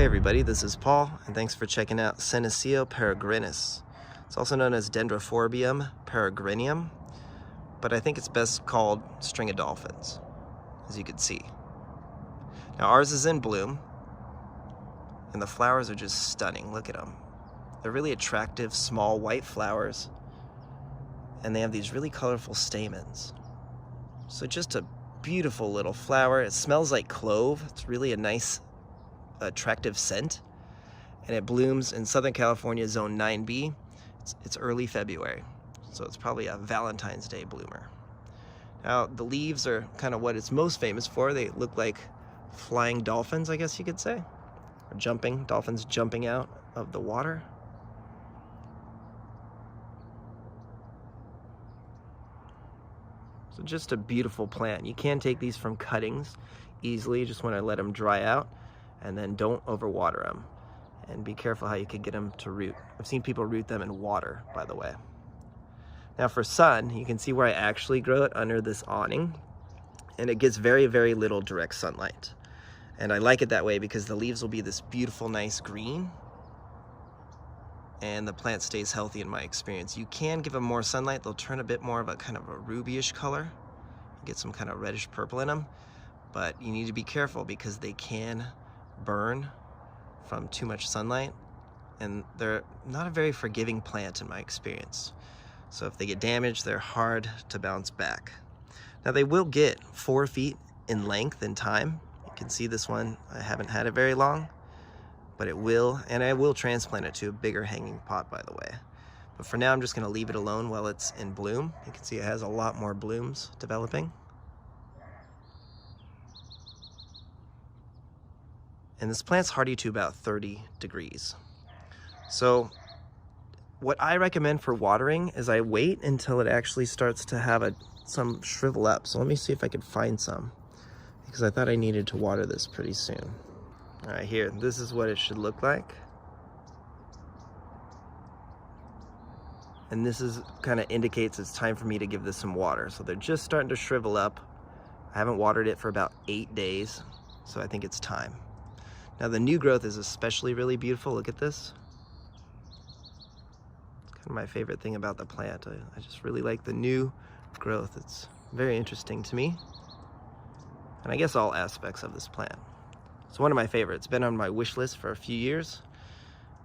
Hey everybody, this is Paul, and thanks for checking out Senecio peregrinus. It's also known as Dendrophorbium peregrinum, but I think it's best called string of dolphins, as you can see. Now ours is in bloom, and the flowers are just stunning. Look at them. They're really attractive, small white flowers, and they have these really colorful stamens. So just a beautiful little flower. It smells like clove. It's really a nice, attractive scent, and it blooms in Southern California, Zone 9B. It's early February, so it's probably a Valentine's Day bloomer. Now the leaves are kind of what it's most famous for. They look like flying dolphins, I guess you could say, or dolphins jumping out of the water. So just a beautiful plant. You can take these from cuttings easily. You just want to let them dry out, and then don't overwater them. And be careful how you can get them to root. I've seen people root them in water, by the way. Now for sun, you can see where I actually grow it under this awning, and it gets very, very little direct sunlight. And I like it that way because the leaves will be this beautiful, nice green, and the plant stays healthy in my experience. You can give them more sunlight, they'll turn a bit more of a kind of a rubyish color. You get some kind of reddish purple in them, but you need to be careful because they can burn from too much sunlight, and they're not a very forgiving plant in my experience. So if they get damaged, they're hard to bounce back. Now they will get 4 feet in length in time. You can see this one, I haven't had it very long, but it will, and I will transplant it to a bigger hanging pot, by the way. But for now, I'm just gonna leave it alone while it's in bloom. You can see it has a lot more blooms developing. And this plant's hardy to about 30 degrees. So what I recommend for watering is I wait until it actually starts to have some shrivel up. So let me see if I can find some, because I thought I needed to water this pretty soon. All right, here, this is what it should look like. And this is kind of indicates it's time for me to give this some water. So they're just starting to shrivel up. I haven't watered it for about 8 days, so I think it's time. Now the new growth is especially really beautiful. Look at this. It's kind of my favorite thing about the plant. I just really like the new growth. It's very interesting to me. And I guess all aspects of this plant. It's one of my favorites. It's been on my wish list for a few years,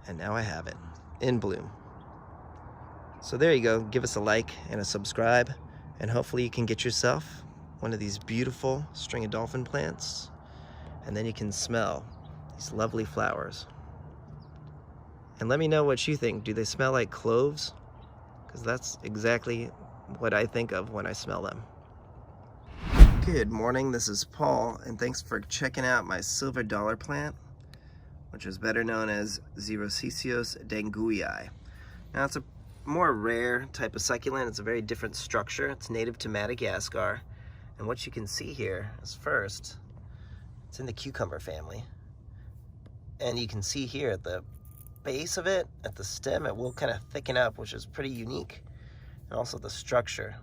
and now I have it in bloom. So there you go. Give us a like and a subscribe, and hopefully you can get yourself one of these beautiful string of dolphin plants, and then you can smell these lovely flowers. And let me know what you think. Do they smell like cloves? Because that's exactly what I think of when I smell them. Good morning, this is Paul, and thanks for checking out my silver dollar plant, which is better known as Xerocesios denguii. Now it's a more rare type of succulent. It's a very different structure. It's native to Madagascar, and what you can see here is first, it's in the cucumber family, and you can see here at the base of it, at the stem, it will kind of thicken up, which is pretty unique, and also the structure,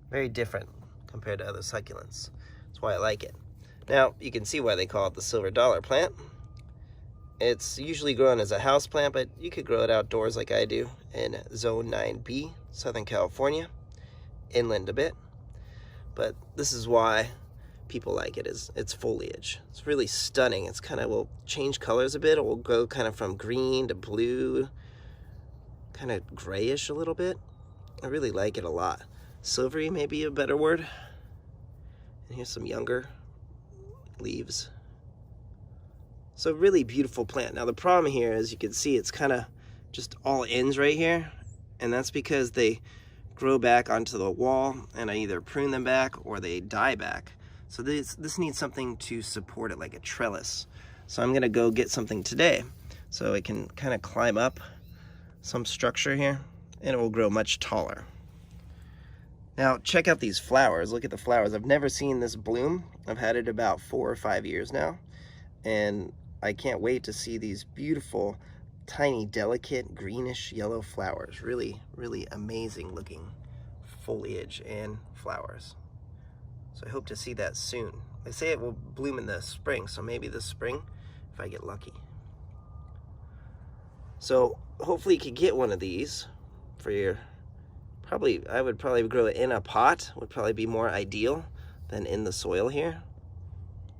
very different compared to other succulents. That's why I like it. Now, you can see why they call it the silver dollar plant. It's usually grown as a house plant, but you could grow it outdoors like I do in Zone 9B, Southern California, inland a bit. But this is why people like it, is its foliage. It's really stunning. It's kind of will change colors a bit. It will go kind of from green to blue, kind of grayish a little bit. I really like it a lot. Silvery may be a better word. And here's some younger leaves. So really beautiful plant. Now the problem here is you can see it's kind of just all ends right here, and that's because they grow back onto the wall, and I either prune them back or they die back. So this needs something to support it, like a trellis. So I'm gonna go get something today so it can kind of climb up some structure here, and it will grow much taller. Now check out these flowers. Look at the flowers. I've never seen this bloom. I've had it about 4 or 5 years now, and I can't wait to see these beautiful, tiny, delicate, greenish yellow flowers. Really, really amazing looking foliage and flowers. So I hope to see that soon. They say it will bloom in the spring, so maybe this spring, if I get lucky. So hopefully you could get one of these for your, I would probably grow it in a pot, would probably be more ideal than in the soil here.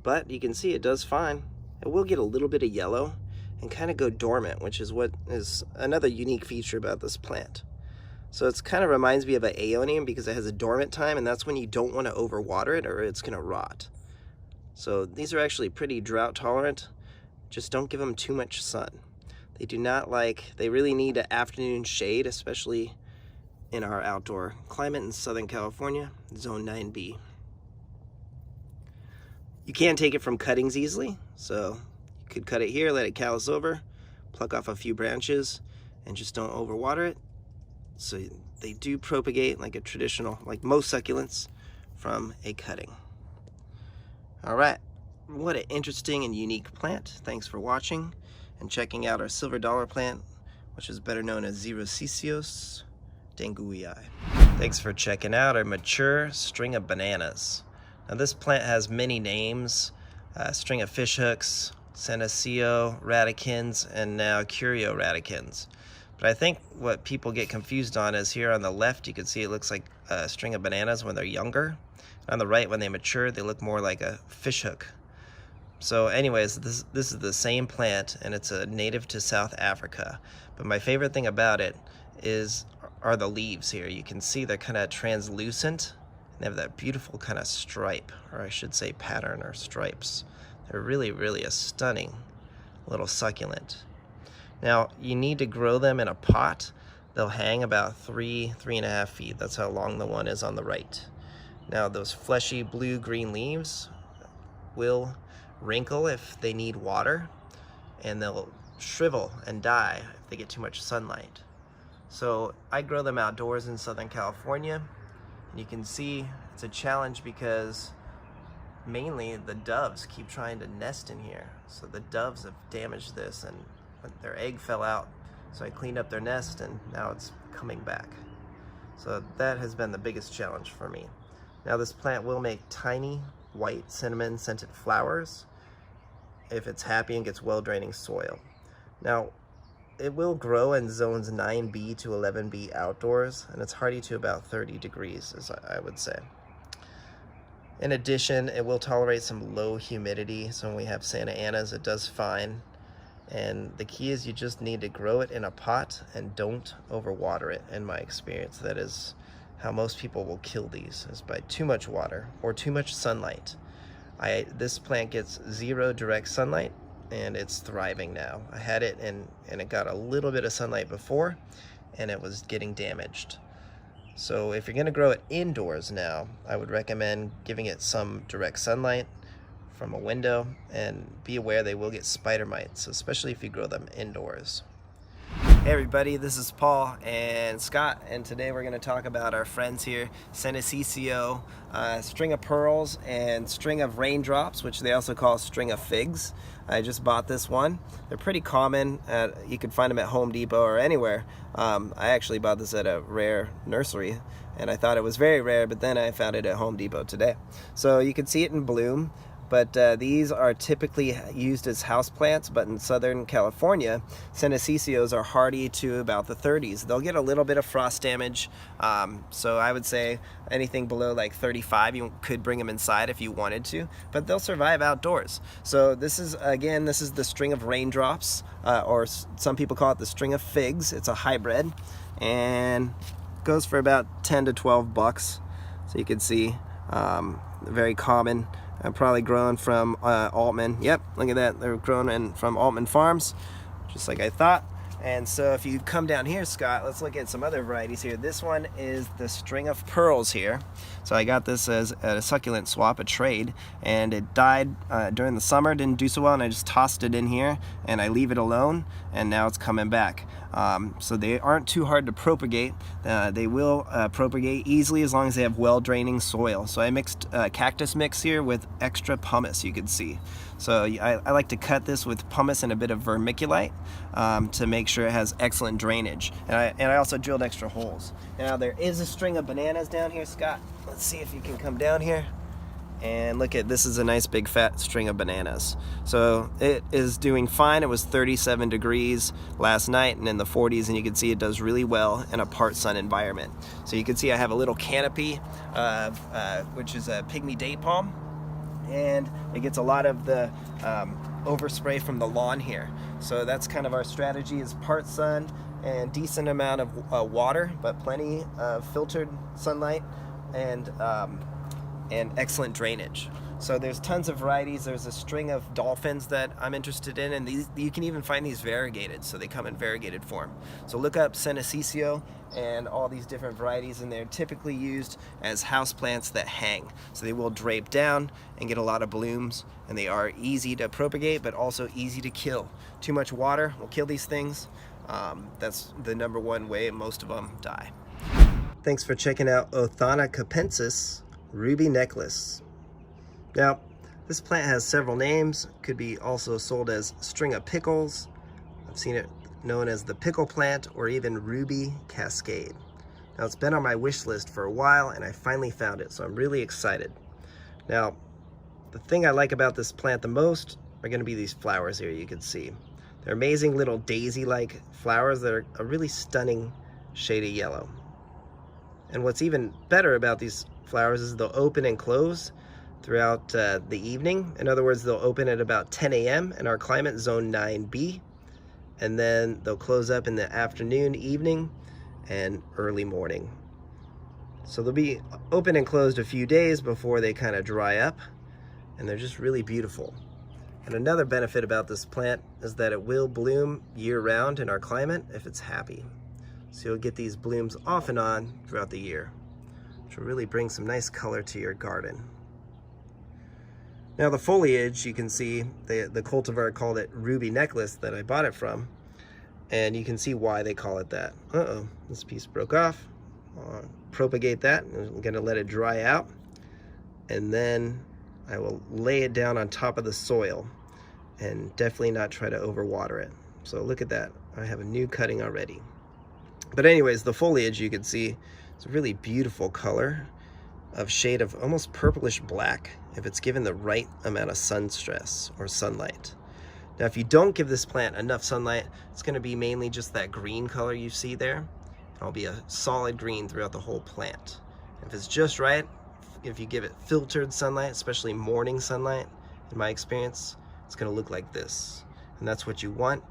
But you can see it does fine. It will get a little bit of yellow and kind of go dormant, which is what is another unique feature about this plant. So it kind of reminds me of an aeonium because it has a dormant time, and that's when you don't want to overwater it or it's going to rot. So these are actually pretty drought tolerant. Just don't give them too much sun. They do not like, they really need an afternoon shade, especially in our outdoor climate in Southern California, Zone 9B. You can take it from cuttings easily, so you could cut it here, let it callus over, pluck off a few branches, and just don't overwater it. So they do propagate like a traditional, like most succulents, from a cutting. All right, what an interesting and unique plant. Thanks for watching and checking out our silver dollar plant, which is better known as Xerocesios denguii. Thanks for checking out our mature string of bananas. Now this plant has many names, string of fishhooks, senecio radicans, and now curio radicans. But I think what people get confused on is here on the left, you can see it looks like a string of bananas when they're younger. On the right, when they mature, they look more like a fishhook. So anyways, this is the same plant, and it's a native to South Africa. But my favorite thing about it are the leaves here. You can see they're kind of translucent. They have that beautiful kind of stripe, or I should say pattern or stripes. They're really, really a stunning little succulent. Now, you need to grow them in a pot. They'll hang about 3.5 feet. That's how long the one is on the right. Now, those fleshy blue-green leaves will wrinkle if they need water, and they'll shrivel and die if they get too much sunlight. So I grow them outdoors in Southern California. And you can see it's a challenge because mainly the doves keep trying to nest in here. So the doves have damaged this, and their egg fell out. So I cleaned up their nest, and now it's coming back. So that has been the biggest challenge for me. Now this plant will make tiny white cinnamon scented flowers if it's happy and gets well draining soil. Now it will grow in zones 9B to 11B outdoors, and it's hardy to about 30 degrees, as I would say. In addition, it will tolerate some low humidity, so when we have Santa Anas, it does fine. And the key is you just need to grow it in a pot and don't overwater it. In my experience, that is how most people will kill these, is by too much water or too much sunlight. This plant gets 0 direct sunlight, and it's thriving now. I had it and it got a little bit of sunlight before, and it was getting damaged. So if you're gonna grow it indoors now, I would recommend giving it some direct sunlight from a window, and be aware they will get spider mites, especially if you grow them indoors. Hey everybody, this is Paul and Scott, and today we're going to talk about our friends here, Senecio, string of pearls and string of raindrops, which they also call string of figs. I just bought this one. They're pretty common. You can find them at Home Depot or anywhere. I actually bought this at a rare nursery, and I thought it was very rare, but then I found it at Home Depot today. So you can see it in bloom. But these are typically used as houseplants, but in Southern California, Senecicios are hardy to about the 30s. They'll get a little bit of frost damage, so I would say anything below like 35, you could bring them inside if you wanted to, but they'll survive outdoors. So this is, again, this is the string of raindrops, or some people call it the string of figs. It's a hybrid, and goes for about 10 to 12 bucks. So you can see, very common. Probably grown from Altman. Yep, look at that. They're grown from Altman Farms, just like I thought. And so if you come down here, Scott, let's look at some other varieties here. This one is the string of pearls here. So I got this as a succulent swap, a trade, and it died during the summer, didn't do so well, and I just tossed it in here, and I leave it alone, and now it's coming back. So they aren't too hard to propagate. They will propagate easily as long as they have well-draining soil. So I mixed cactus mix here with extra pumice, you can see. So I like to cut this with pumice and a bit of vermiculite to make sure it has excellent drainage. And I also drilled extra holes. Now there is a string of bananas down here, Scott. Let's see if you can come down here. And look at this, is a nice big fat string of bananas. So it is doing fine. It was 37 degrees last night and in the 40s, and you can see it does really well in a part sun environment. So you can see I have a little canopy of which is a pygmy date palm, and it gets a lot of the overspray from the lawn here. So that's kind of our strategy, is part sun and decent amount of water, but plenty of filtered sunlight and excellent drainage. So there's tons of varieties. There's a string of dolphins that I'm interested in, and these, you can even find these variegated, so they come in variegated form. So look up Senecio and all these different varieties, and they're typically used as houseplants that hang. So they will drape down and get a lot of blooms, and they are easy to propagate, but also easy to kill. Too much water will kill these things. That's the #1 way most of them die. Thanks for checking out Othana capensis ruby necklace. Now, this plant has several names. Could be also sold as string of pickles. I've seen it known as the pickle plant, or even ruby cascade. Now, it's been on my wish list for a while, and I finally found it, so I'm really excited. Now, the thing I like about this plant the most are going to be these flowers here. You can see they're amazing little daisy-like flowers that are a really stunning shade of yellow. And what's even better about these flowers is they'll open and close throughout the evening. In other words, they'll open at about 10 a.m. in our climate zone 9B, and then they'll close up in the afternoon, evening, and early morning. So they'll be open and closed a few days before they kind of dry up, and they're just really beautiful. And another benefit about this plant is that it will bloom year-round in our climate if it's happy. So you'll get these blooms off and on throughout the year, which will really bring some nice color to your garden. Now the foliage, you can see the cultivar called it ruby necklace that I bought it from, and you can see why they call it that. Uh-oh, this piece broke off. I'll propagate that. I'm gonna let it dry out, and then I will lay it down on top of the soil and definitely not try to overwater it. So look at that, I have a new cutting already. But anyways, the foliage, you can see it's a really beautiful color of shade of almost purplish black if it's given the right amount of sun stress or sunlight. Now, if you don't give this plant enough sunlight, it's going to be mainly just that green color you see there. It'll be a solid green throughout the whole plant. If it's just right, if you give it filtered sunlight, especially morning sunlight, in my experience, it's going to look like this. And that's what you want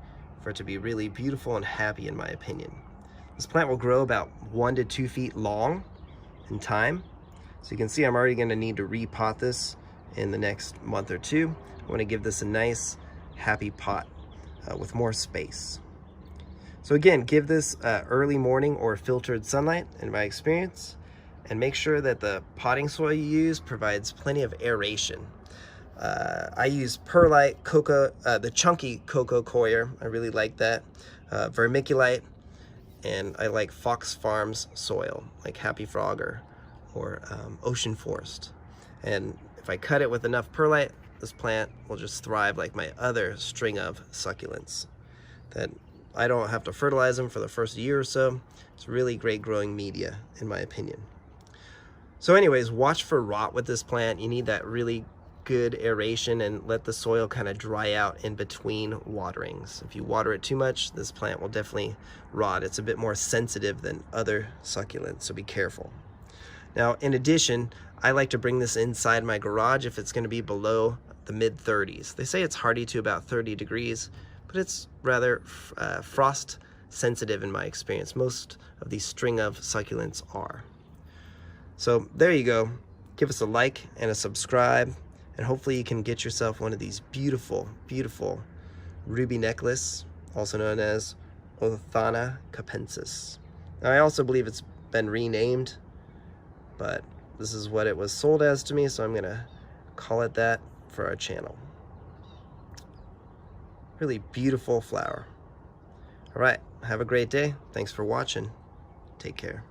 for it to be really beautiful and happy, in my opinion. This plant will grow about 1 to 2 feet long in time. So you can see I'm already going to need to repot this in the next month or two. I want to give this a nice, happy pot with more space. So again, give this early morning or filtered sunlight, in my experience, and make sure that the potting soil you use provides plenty of aeration. I use perlite, cocoa, the chunky cocoa coir. I really like that. Vermiculite. And I like Fox Farms soil, like Happy Frog or Ocean Forest. And if I cut it with enough perlite, this plant will just thrive like my other string of succulents that I don't have to fertilize them for the first year or so. It's really great growing media, in my opinion. So anyways, watch for rot with this plant. You need that really good aeration, and let the soil kind of dry out in between waterings. If you water it too much, this plant will definitely rot. It's a bit more sensitive than other succulents, so be careful. Now, in addition, I like to bring this inside my garage if it's going to be below the mid-30s. They say it's hardy to about 30 degrees, but it's rather frost sensitive in my experience. Most of these string of succulents are. So there you go. Give us a like and a subscribe, and hopefully you can get yourself one of these beautiful, beautiful ruby necklace, also known as Othana capensis. Now, I also believe it's been renamed, but this is what it was sold as to me, so I'm gonna call it that for our channel. Really beautiful flower. All right, have a great day. Thanks for watching. Take care.